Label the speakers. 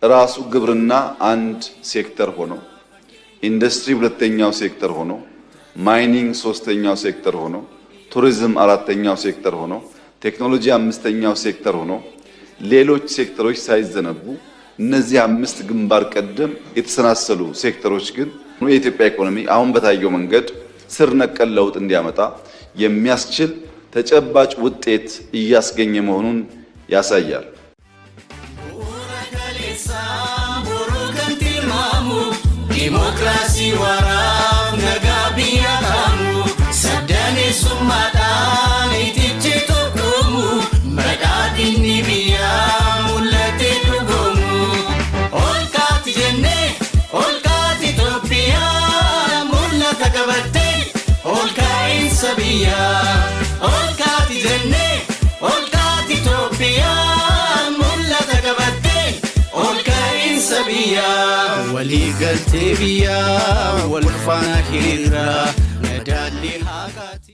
Speaker 1: ራሱ ግብርና አንድ ሴክተር ሆኖ ኢንዱስትሪ ሁለተኛው ሴክተር ሆኖ ማይኒንግ ሶስተኛው ሴክተር ሆኖ ቱሪዝም አራተኛው ሴክተር ሆኖ ቴክኖሎጂ አምስተኛው ሴክተር ሆኖ ሌሎች ሴክተሮች ሳይዘነቡ እነዚህ አምስት ግንባር ቀደም የተሰናሰሉ ሴክተሮች ግን የኢትዮጵያ ኢኮኖሚ አሁን በታየው መንገድ ስር ነቀል ለውጥ እንዲያመጣ የሚያስችል ተጨባጭ ውጤት እያስገኘ መሆኑን ያሳያል።
Speaker 2: ዲሞክራሲ ወራፍ ነጋቢያ ካሙ ሰደኔ ሱማዳን ኢትቼ ቶኩሙ መዳዲኒ ቢያ ሙለቴ ዱጎሙ ኦልካት ጀኔ ኦልካት ኢትዮጵያ ሙለተ ቀበቴ ኦልካይን ሰቢያ ኦልካት ጀኔ ኦልካት ኢትዮጵያ ሙለተ ቀበቴ ኦልካይን ሰቢያ ወሊ ገልቴ ቢያ ወልፋና ሂራ ነዳሊ ሃቃቲ